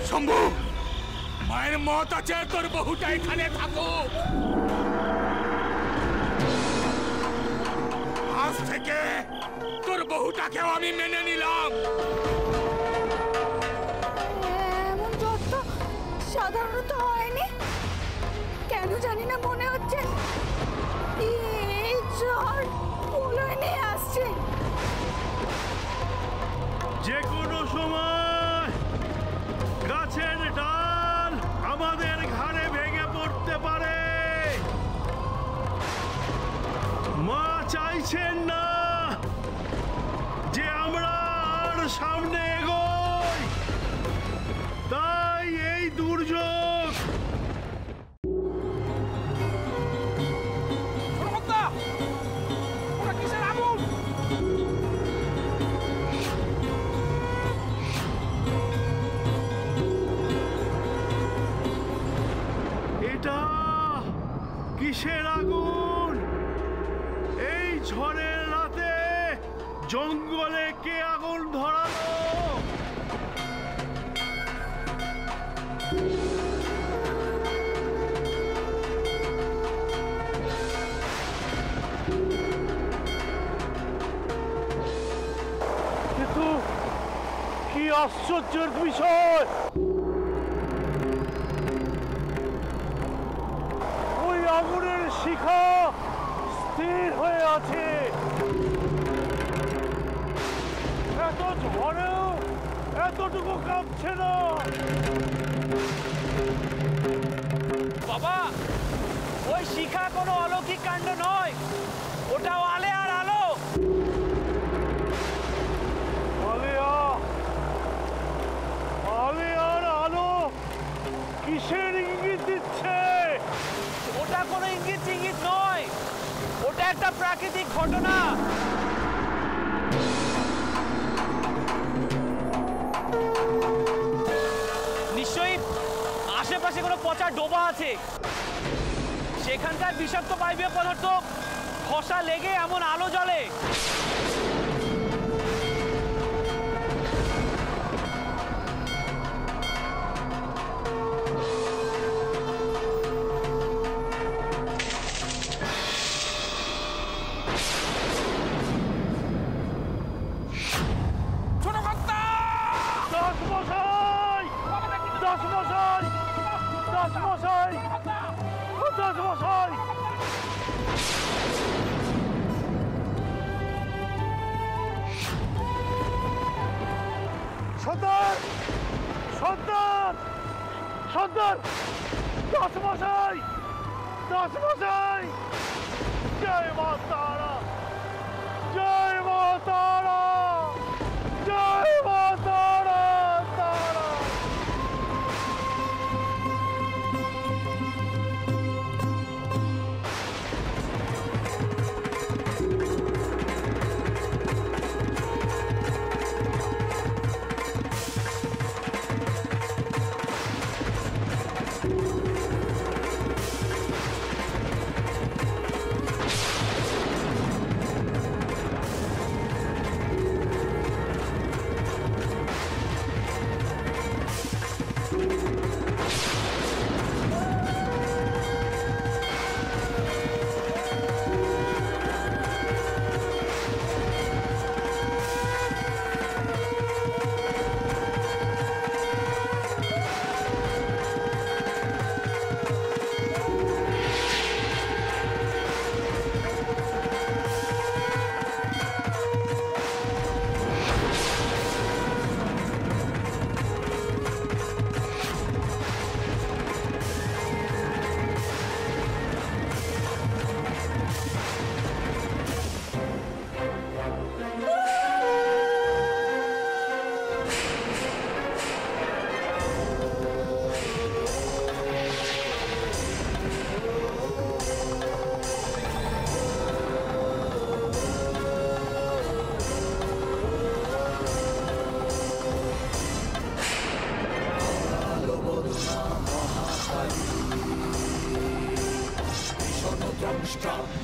শম্ভু, মায়ের মত আছে, তোর বহুটা এখানে থাকুক। আজ থেকে তোর বহুটাকেও আমি মেনে নিলাম। এমন জ্বর তো সাধারণত হয়নি, কেন জানি না মনে হচ্ছে এই জ্বর প্রলয় নিয়ে আসছে। যে কোনো সময় গাছের ডাল আমাদের ঘাড়ে ভেঙে পড়তে পারে। মা চাইছেন না যে আমরা আর সামনে এগোই, তাই এই দুর্যোগ। এটা কিসের আগুন? এই ঝড়ের রাতে জঙ্গলে কে আগুন ধরালো? কিন্তু কি আশ্চর্যের বিষয়, ওই আগুনের শিখা স্থির হয়ে আছে। এত ঝড়েও এতটুকু কাঁপছে না। বাবা, ওই শিখা কোনো অলৌকিক কাণ্ড নয়, ওটাও আলে আর আলো। আলে আর আলো কিসের ইঙ্গিত দিচ্ছে? ওটা কোনো ইঙ্গিত টিঙ্গিত নয়, ওটা একটা প্রাকৃতিক ঘটনা। নিশ্চয়ই আশেপাশে কোনো পচা ডোবা আছে, সেখানকার বিষাক্ত বায়বীয় পদার্থ খসা লেগে এমন আলো জ্বলে। দাসমশাই, জয় মা তারা, জয় মা তারা, জয় মা তারা, তারা।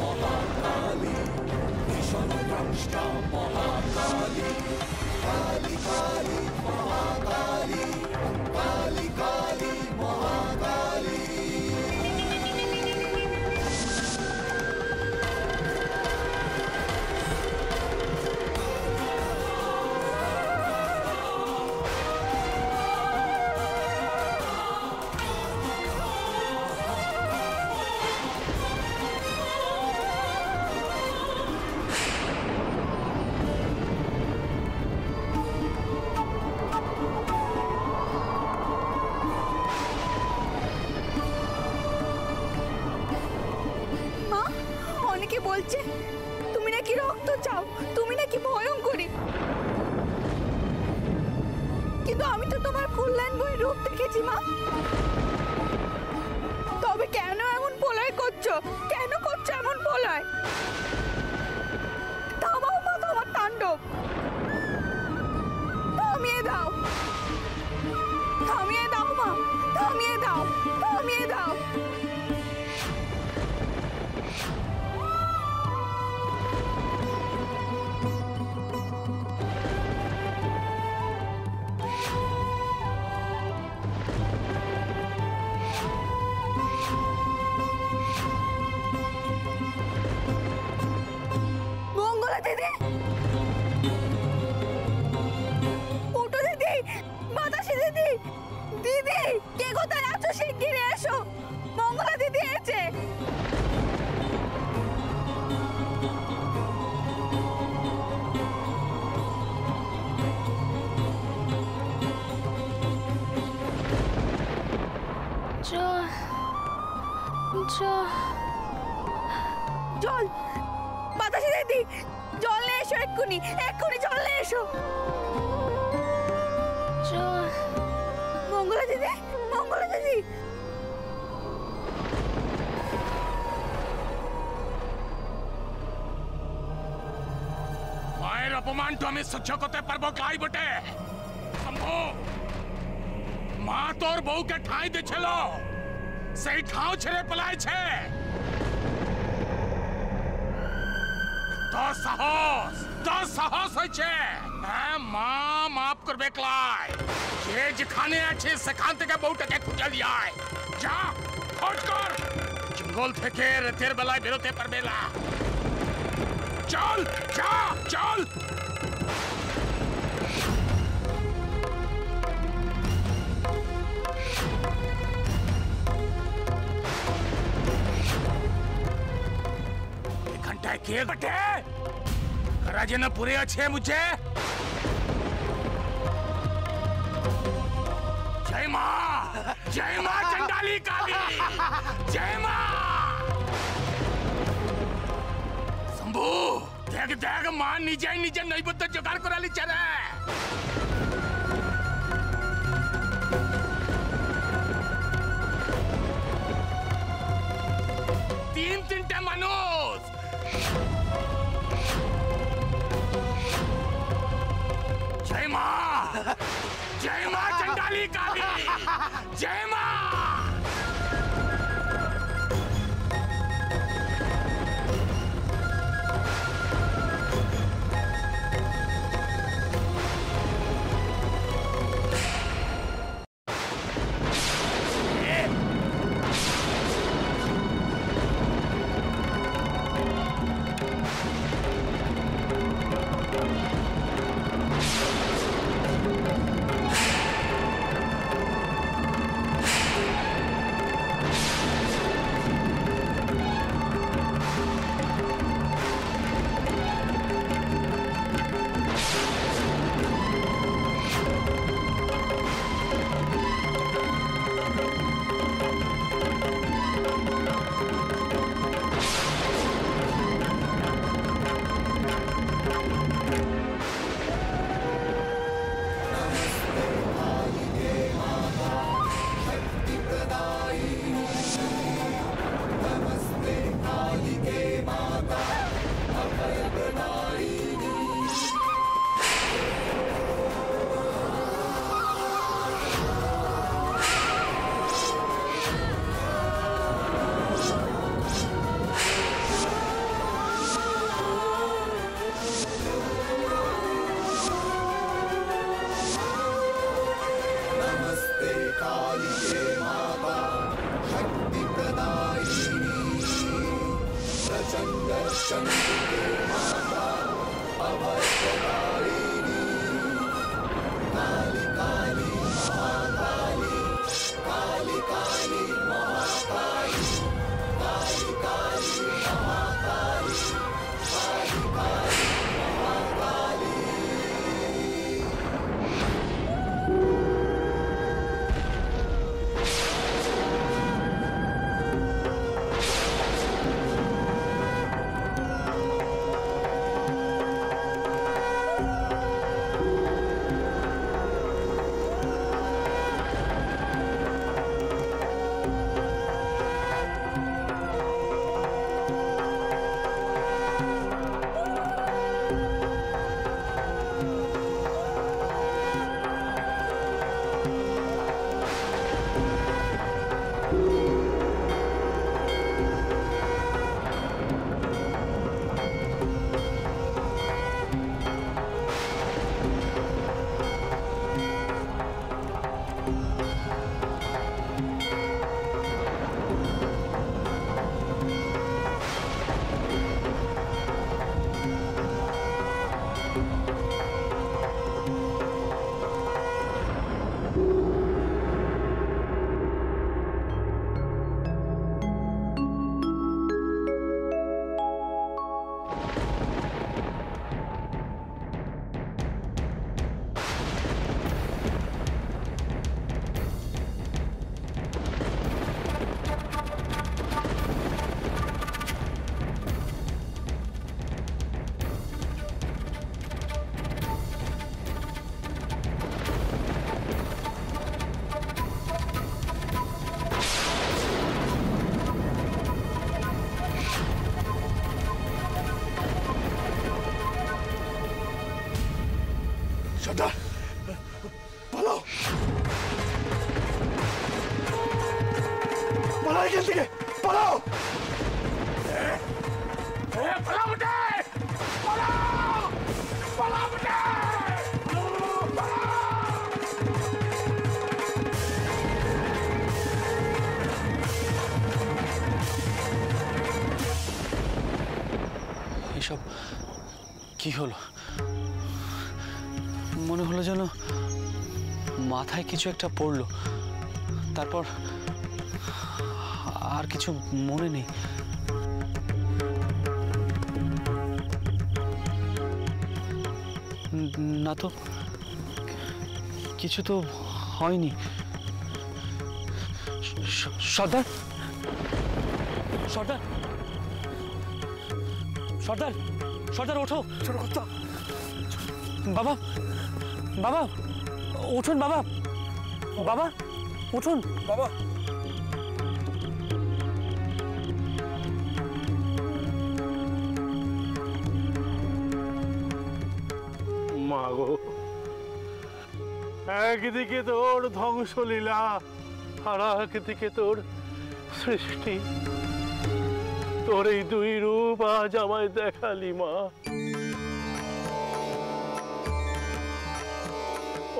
মহাকালী, ভীষণ দ্রষ্টা মহাকালী, কালী কালী মহাকালী, কালী বলছে তুমি নাকি রক্ত চাও, তুমি নাকি ভয়ঙ্করী। কিন্তু আমি তো তোমার কল্যাণ বই রূপ দেখেছি মা। তবে কেন এমন প্রলয় করছো, কেন করছো এমন প্রলয়? থামাও মা তোমার তাণ্ডব, থামিয়ে দাও, থামিয়ে দাও মা, থামিয়ে দাও, থামিয়ে দাও। মঙ্গলা দিদি, উঠো দিদি, বাতাসি দিদি, দিদি কে কোথায় আছো শিগগিরই এসো, মঙ্গলা দিদি এসেছে। জল, বাতাসি দিদি জল নিয়ে এসো, এক্ষুনি এক্ষুনি জল নিয়ে এসো। মঙ্গলা দিদি, মঙ্গলা দিদি। মায়ের অপমানটা আমি সহ্য করতে পারবো কাই বটে? শম্ভু, মা তোর বউকে ঠাঁই দিছিল, সেই ঠাঁও ছেড়ে পলাইছে। তোর সাহস হয়েছে? হ্যাঁ মা মাফ করবে ক্লাই, যে যেখানে আছে সেখান থেকে বউটাকে খুঁজে নিয়ে আয়। যা খোঁজ কর, জঙ্গল থেকে রাতের বেলায় বেরোতে পারবে না। চল যা চল। এখানটায় কে বটে? করা যেন পুরে আছে মুঝে। जय माँ चंडाली काली, जय माँ। शंभू देख देख माँ निजे नैबद्ध जोगाड़ कराली चले। तीन मानुष जय माँ चंडाली काली, जय माँ। সর্দার পালাও পালাও এখান থেকে পালাও পালাও বেটে পালাও পালাও বেটে এসব কি হলো? মনে হলো যেন মাথায় কিছু একটা পড়লো, তারপর আর কিছু মনে নেই। না তো, কিছু তো হয়নি। সর্দার সর্দার সর্দার সর্দার ওঠো। ছোট কথা বাবা বাবা উঠুন, বাবা বাবা উঠুন বাবা মা গো, একদিকে তোর ধ্বংসলীলা আর একদিকে তোর সৃষ্টি, তোর এই দুই রূপ আজ আমায় দেখালি মা।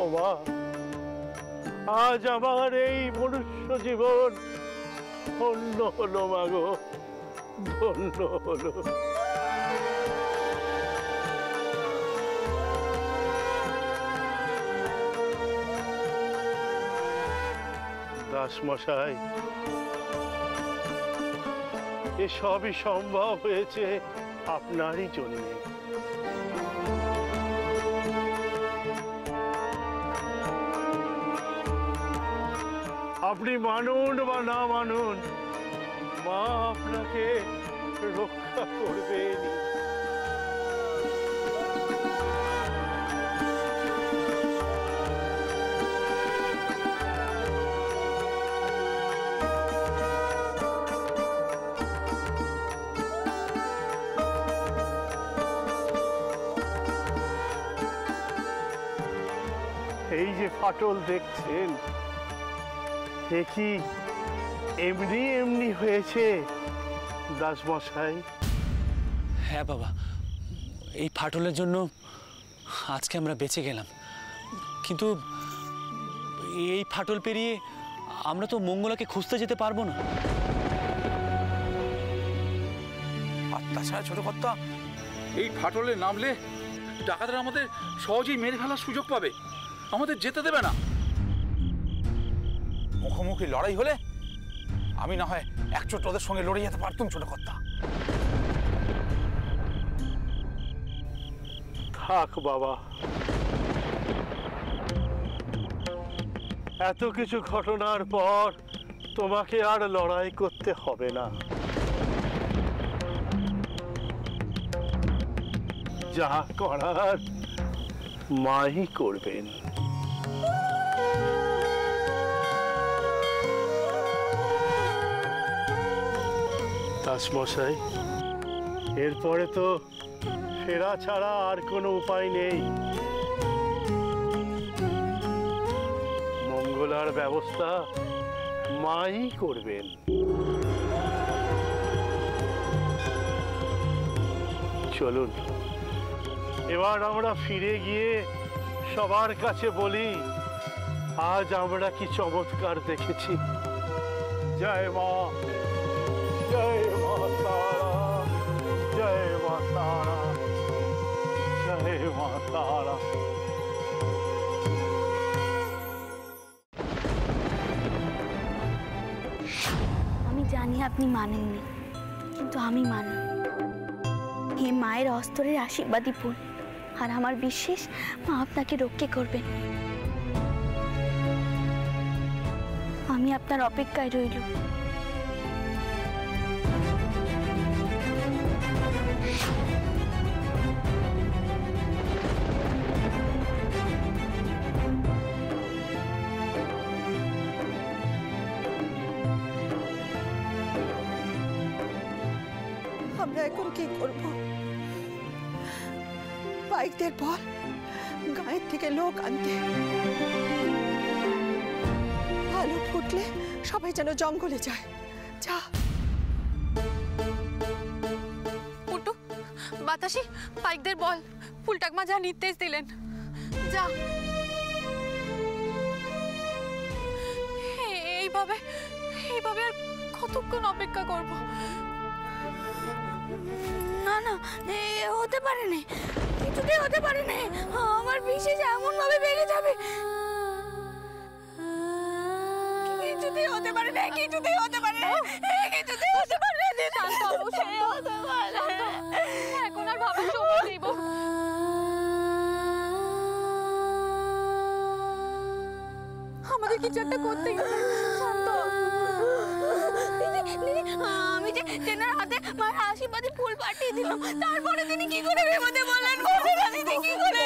ও মা, আজ আমার এই মনুষ্য জীবন ধন্য হলো মা গো, ধন্য হলো। দাসমশাই, এসবই সম্ভব হয়েছে আপনারই জন্যে। আপনি মানুন বা না মানুন, মা আপনাকে রক্ষা করবেন। এই যে ফাটল দেখছেন, এ কি এমনি এমনি হয়েছে দাসমশাই? হ্যাঁ বাবা, এই ফাটলের জন্য আজকে আমরা বেঁচে গেলাম, কিন্তু এই ফাটল পেরিয়ে আমরা তো মঙ্গলাকে খুঁজতে যেতে পারবো না। আর তাছাড়া ছোট কর্তা, এই ফাটলে নামলে ডাকাতরা আমাদের সহজেই মেরে ফেলার সুযোগ পাবে, আমাদের যেতে দেবে না। মুখোমুখি লড়াই হলে আমি না হয় একচোট ওদের সঙ্গে লড়ে যেতে পারতুম ছোট কর্তা। থাক বাবা, এত কিছু ঘটনার পর তোমাকে আর লড়াই করতে হবে না। যা করার মাই করবেন। দাসমশাই, এরপরে তো ফেরা ছাড়া আর কোনো উপায় নেই। মঙ্গলার ব্যবস্থা মাই করবেন। চলুন, এবার আমরা ফিরে গিয়ে সবার কাছে বলি আজ আমরা কি চমৎকার দেখেছি। জয় মা, জয় মা তারা, জয় মা তারা, জয় মা তারা। আমি জানি আপনি মানেননি, কিন্তু আমি মানি। হে মায়ের অস্তরের আশীর্বাদী ফুল, আর আমার বিশ্বাস মা আপনাকে রক্ষা করবেন। আমি আপনার অপেক্ষায় রইল। আমরা এখন কি করব? বাইকদের বল, গায়ের থেকে লোক আনতে। আলো ফুটলে সবাই যেন জঙ্গলে যায়। যা পুটু, বাতাসি, পাইকদের বল ফুলটাকমা যা নির্দেশ দিলেন। যা। এইভাবে এইভাবে আর কতক্ষণ অপেক্ষা করব? না না, এ হতে পারে না, কিছুতেই হতে পারে না। আমার বিশেষ এমন ভাবে বেড়ে যাবে, কিছুতেই হতে পারে না, কিছুতেই হতে পারে না, কিছুতেই হতে পারে না। শান্ত হবো, শান্ত। এখন আর ভাবার সময় নেই বউ। আমাদের কিছু একটা করতে গেলে। শান্ত। আমি যে তেনার হাতে মার আশীর্বাদী ফুল পাঠিয়ে দিলাম, তারপরে তিনি কি করে বিপদে বললেন? দিদি কি করে?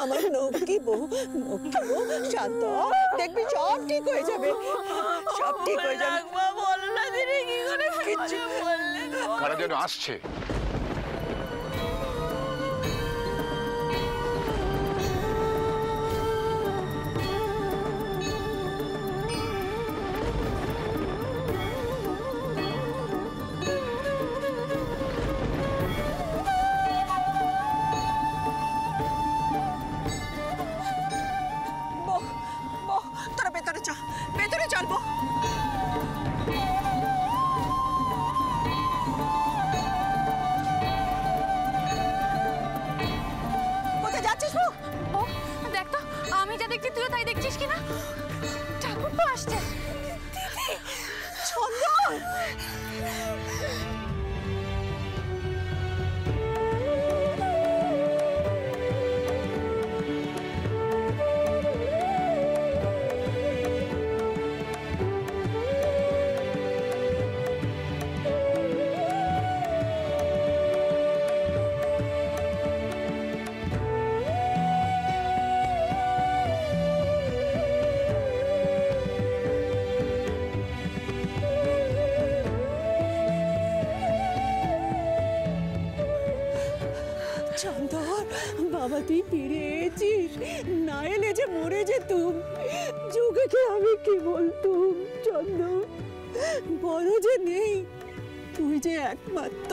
আমার নৌকি বউ, নৌকি বউ, শান্ত দেখবি সব ঠিক হয়ে যাবে, সব ঠিক হয়ে যাবে। বলো না দিদি কি করে কিছু বললেন? কারা যেন আসছে। তোরা ভেতরে চল, ভেতরে চলবো। কোথায় যাচ্ছিস বউ? দেখ তো, আমি যা দেখছি তুইও তাই দেখছিস কিনা? ঠাকুর তো আসছে। চন্দন, চন্দন বাবা তুই ফিরে এসেছিস, না এলে যে মরে যেতুম। যুগকে আমি কি বলতুম চন্দন, বড় যে নেই, তুই যে একমাত্র।